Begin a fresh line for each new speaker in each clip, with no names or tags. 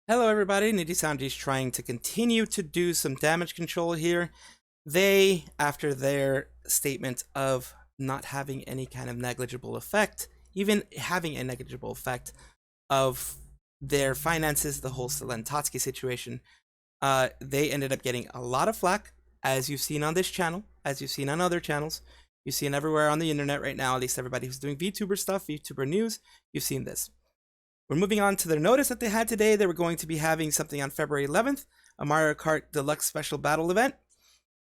Hello everybody, Nijisanji is trying to continue to do some damage control here. They, after their statement of not having any kind of negligible effect, even having a negligible effect of their finances, the whole Selen tatsuki situation, they ended up getting a lot of flack, as you've seen on this channel, as you've seen on other channels. You've seen everywhere on the internet right now, at least everybody who's doing VTuber stuff, VTuber news, you've seen this. We're moving on to their notice that they had today. They were going to be having something on February 11th, a Mario Kart Deluxe Special Battle event.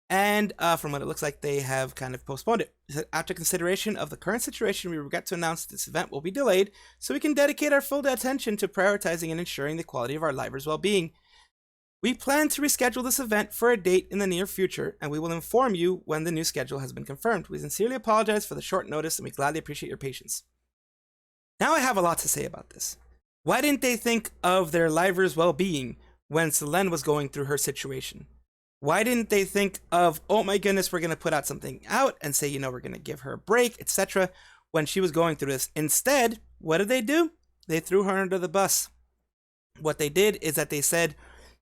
And from what it looks like, they have kind of postponed it. After consideration of the current situation, we regret to announce this event will be delayed so we can dedicate our full attention to prioritizing and ensuring the quality of our livers' well-being. We plan to reschedule this event for a date in the near future, and we will inform you when the new schedule has been confirmed. We sincerely apologize for the short notice, and we gladly appreciate your patience. Now I have a lot to say about this. Why didn't they think of their livers' well-being when Selen was going through her situation? Why didn't they think of, oh my goodness, we're going to put out something out and say, you know, we're going to give her a break, etc. when she was going through this? Instead, what did they do? They threw her under the bus. What they did is that they said,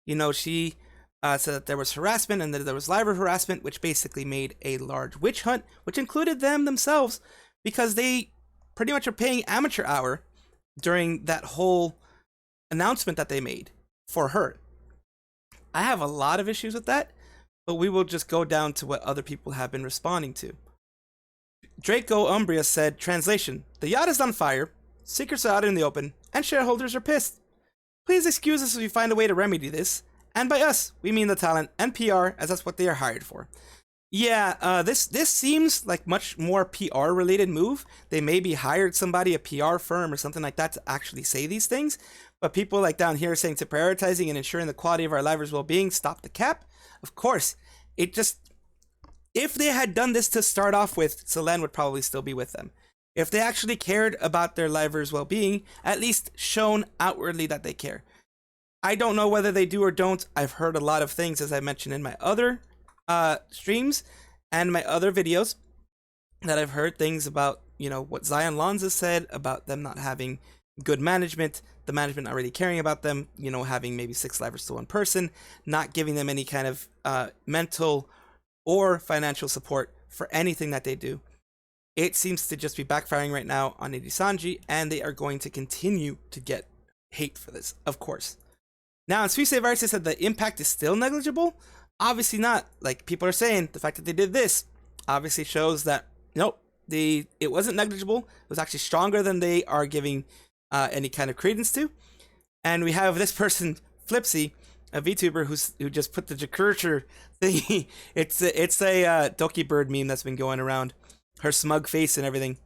you know, she said that there was harassment and that there was liver harassment, which basically made a large witch hunt, which included them themselves, because they pretty much are paying amateur hour during that whole announcement that they made for her. I have a lot of issues with that, but we will just go down to what other people have been responding to. Draco Umbria said, translation, the yacht is on fire, secrets are out in the open, and shareholders are pissed. Please excuse us if we find a way to remedy this, and by us, we mean the talent and PR, as that's what they are hired for. Yeah, this seems like much more PR related move. They maybe hired somebody, a PR firm or something like that, to actually say these things. But people like down here saying to prioritizing and ensuring the quality of our livers' well-being, stop the cap. Of course, it just, if they had done this to start off with, Selen would probably still be with them. If they actually cared about their livers' well-being, at least shown outwardly that they care. I don't know whether they do or don't. I've heard a lot of things, as I mentioned in my other streams and my other videos, that I've heard things about, you know, what Zion Lanza said about them not having good management, the management not really caring about them, you know, having maybe 6 livers to 1 person, not giving them any kind of mental or financial support for anything that they do. It seems to just be backfiring right now on Nijisanji, and they are going to continue to get hate for this, of course. Now, in Suisse Virus said the impact is still negligible. Obviously not. Like people are saying, the fact that they did this obviously shows that nope, it wasn't negligible. It was actually stronger than they are giving any kind of credence to. And we have this person, Flipsy, a VTuber who just put the Jakurcher thingy. It's a dokibird meme that's been going around. Her smug face and everything.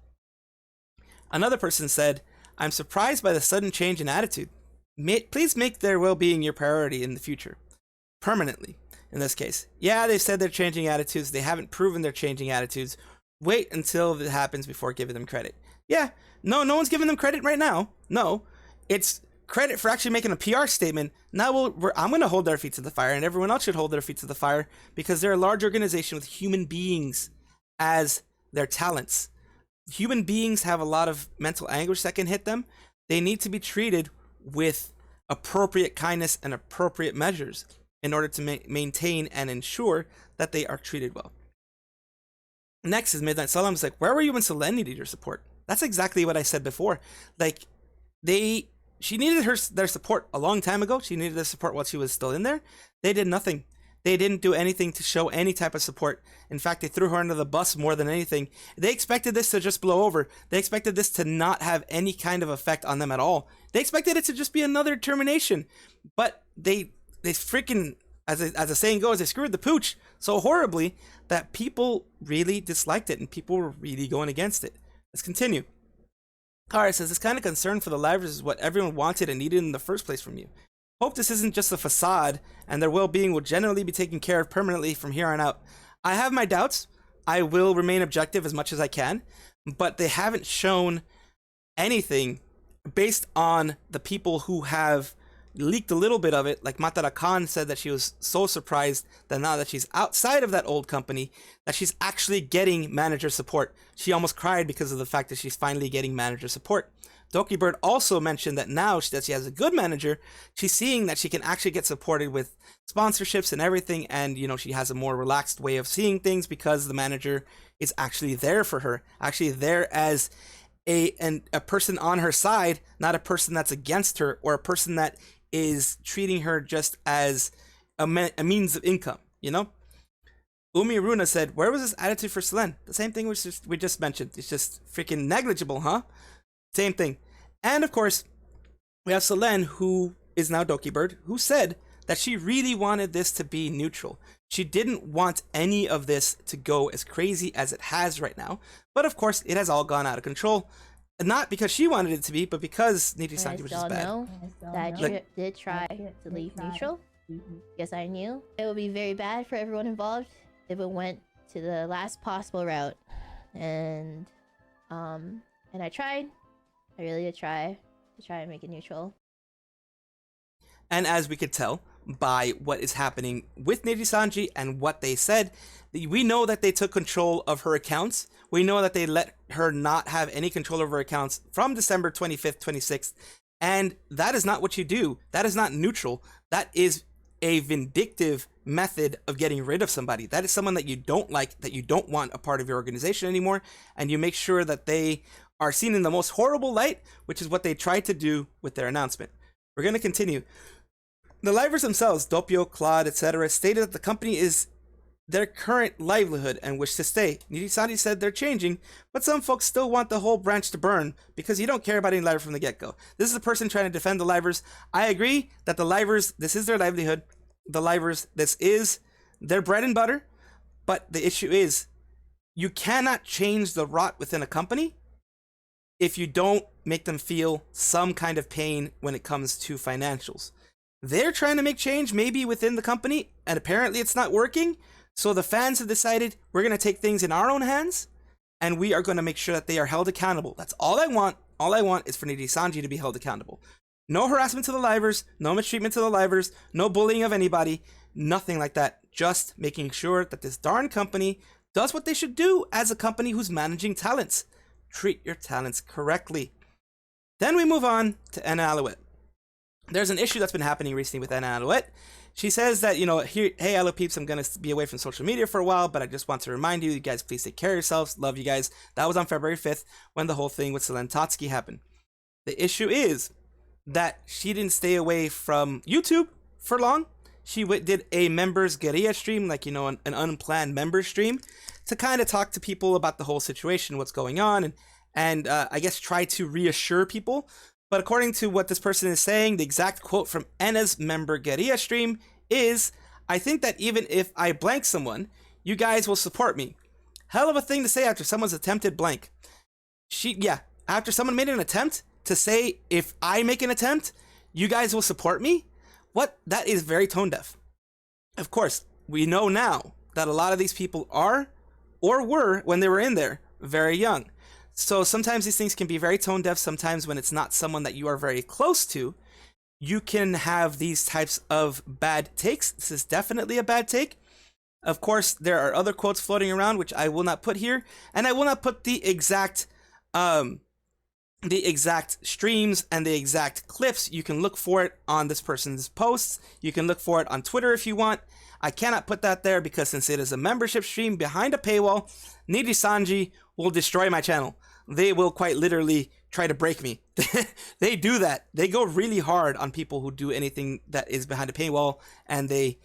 Another person said, "I'm surprised by the sudden change in attitude. Please make their well-being your priority in the future, permanently." In this case, yeah, they've said they're changing attitudes. They haven't proven they're changing attitudes. Wait until it happens before giving them credit. Yeah, no one's giving them credit right now. No, it's credit for actually making a PR statement. Now I'm going to hold their feet to the fire, and everyone else should hold their feet to the fire, because they're a large organization with human beings as their talents. Human beings have a lot of mental anguish that can hit them. They need to be treated with appropriate kindness and appropriate measures in order to maintain and ensure that they are treated well. Next is Midnight Salam's like, where were you when Selen needed your support? That's exactly what I said before. Like, she needed their support a long time ago. She needed their support while she was still in there. They did nothing. They didn't do anything to show any type of support. In fact, they threw her under the bus more than anything. They expected this to just blow over. They expected this to not have any kind of effect on them at all. They expected it to just be another termination. But they freaking, as the saying goes, they screwed the pooch so horribly that people really disliked it and people were really going against it. Let's continue. Alright, says, this kind of concern for the livers is what everyone wanted and needed in the first place from you. Hope this isn't just a facade and their well-being will generally be taken care of permanently from here on out. I have my doubts. I will remain objective as much as I can, but they haven't shown anything based on the people who have leaked a little bit of it. Like Matara Khan said that she was so surprised that now that she's outside of that old company, that she's actually getting manager support. She almost cried because of the fact that she's finally getting manager support. Dokibird also mentioned that now that she has a good manager, she's seeing that she can actually get supported with sponsorships and everything, and she has a more relaxed way of seeing things because the manager is actually there for her, actually there as a person on her side, not a person that's against her or a person that is treating her just as a means of income, Umi Runa said, where was this attitude for Selen? The same thing we just mentioned. It's just freaking negligible, huh? Same thing. And of course, we have Selen, who is now Dokibird, who said that she really wanted this to be neutral. She didn't want any of this to go as crazy as it has right now. But of course, it has all gone out of control. Not because she wanted it to be, but because Nijisanji was just bad.
Know that you did try to leave neutral. Yes, I knew it would be very bad for everyone involved if it went to the last possible route. And I tried. I really did try and make it neutral.
And as we could tell by what is happening with Nijisanji and what they said, we know that they took control of her accounts. We know that they let her not have any control over her accounts from December 25th, 26th. And that is not what you do. That is not neutral. That is a vindictive method of getting rid of somebody. That is someone that you don't like, that you don't want a part of your organization anymore. And you make sure that they are seen in the most horrible light, which is what they tried to do with their announcement. We're going to continue. The livers themselves, Doppio, Claude, etc., stated that the company is their current livelihood and wish to stay. Nijisanji said they're changing, but some folks still want the whole branch to burn because you don't care about any liver from the get-go. This is a person trying to defend the livers. I agree that the livers, this is their livelihood. The livers, this is their bread and butter. But the issue is, you cannot change the rot within a company if you don't make them feel some kind of pain when it comes to financials. They're trying to make change maybe within the company, and apparently it's not working. So the fans have decided we're going to take things in our own hands, and we are going to make sure that they are held accountable. That's all I want. All I want is for Nijisanji to be held accountable. No harassment to the livers, no mistreatment to the livers, no bullying of anybody, nothing like that. Just making sure that this darn company does what they should do as a company who's managing talents. Treat your talents correctly. Then we move on to Enna Alouette. There's an issue that's been happening recently with Enna Alouette. She says that, hey, hello peeps, I'm going to be away from social media for a while, but I just want to remind you guys, please take care of yourselves. Love you guys. That was on February 5th when the whole thing with Selen Tatsuki happened. The issue is that she didn't stay away from YouTube for long. She did a members guerrilla stream, like, an unplanned member stream to kind of talk to people about the whole situation, what's going on, and I guess try to reassure people. But according to what this person is saying, the exact quote from Enna's member guerrilla stream is, I think that even if I blank someone, you guys will support me. Hell of a thing to say after someone's attempted blank. After someone made an attempt to say, if I make an attempt, you guys will support me? What? That is very tone deaf. Of course, we know now that a lot of these people are, or were, when they were in there, very young. So sometimes these things can be very tone deaf. Sometimes when it's not someone that you are very close to, you can have these types of bad takes. This is definitely a bad take. Of course, there are other quotes floating around, which I will not put here. And I will not put the exact streams and the exact clips. You can look for it on this person's posts. You can look for it on Twitter if you want. I cannot put that there because since it is a membership stream behind a paywall, Nijisanji will destroy my channel. They will quite literally try to break me. They do that. They go really hard on people who do anything that is behind a paywall, and they,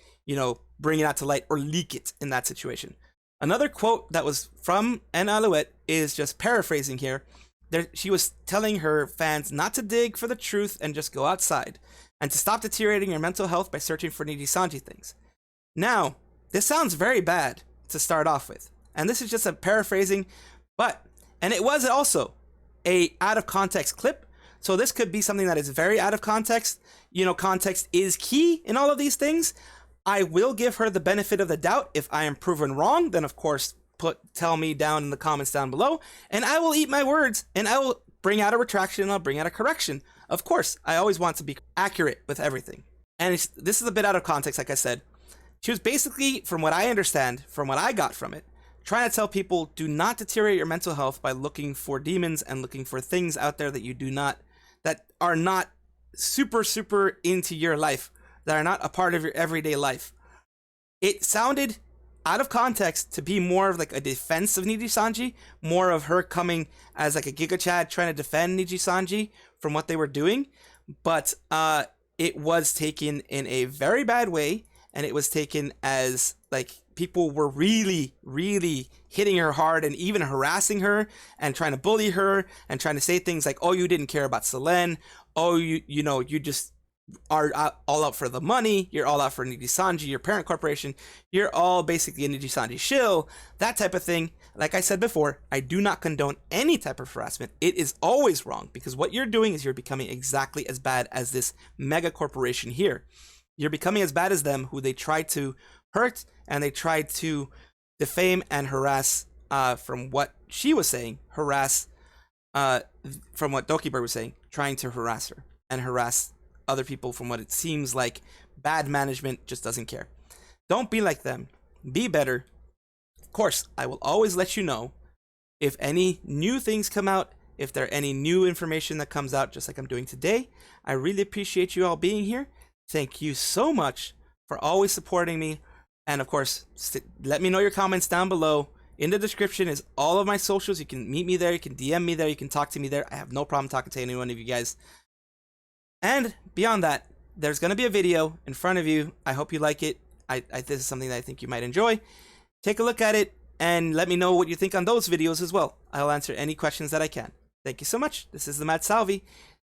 bring it out to light or leak it in that situation. Another quote that was from Enna Alouette is just paraphrasing here. She was telling her fans not to dig for the truth and just go outside, and to stop deteriorating your mental health by searching for Nijisanji things. Now, this sounds very bad to start off with, and this is just a paraphrasing, and it was also a out of context clip, so this could be something that is very out of context. Context is key in all of these things. I will give her the benefit of the doubt. If I am proven wrong, then of course tell me down in the comments down below, and I will eat my words, and I will bring out a retraction, and I'll bring out a correction. Of course, I always want to be accurate with everything. And this is a bit out of context, like I said. She was basically, from what I understand, from what I got from it, trying to tell people, do not deteriorate your mental health by looking for demons and looking for things out there that you do not, that are not super into your life, that are not a part of your everyday life. It sounded out of context to be more of like a defense of Nijisanji, more of her coming as like a Giga Chad trying to defend Nijisanji from what they were doing, but it was taken in a very bad way, and it was taken as like people were really hitting her hard and even harassing her and trying to bully her and trying to say things like, oh, you didn't care about Selen, oh, you know, you just are all out for the money, you're all out for Nijisanji, your parent corporation, you're all basically a Nijisanji shill, that type of thing. Like I said before, I do not condone any type of harassment. It is always wrong, because what you're doing is you're becoming exactly as bad as this mega corporation here. You're becoming as bad as them, who they tried to hurt and they tried to defame and harass, from what she was saying, harass, from what Dokibird was saying, trying to harass her and harass other people from what it seems like bad management just doesn't care. Don't be like them. Be better. Of course, I will always let you know if any new things come out, if there are any new information that comes out, just like I'm doing today. I really appreciate you all being here. Thank you so much for always supporting me. And of course, let me know your comments down below. In the description is all of my socials. You can meet me there. You can DM me there. You can talk to me there. I have no problem talking to any one of you guys. And beyond that, there's going to be a video in front of you. I hope you like it. This is something that I think you might enjoy. Take a look at it and let me know what you think on those videos as well. I'll answer any questions that I can. Thank you so much. This is the Mad Salvi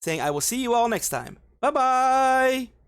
saying I will see you all next time. Bye-bye!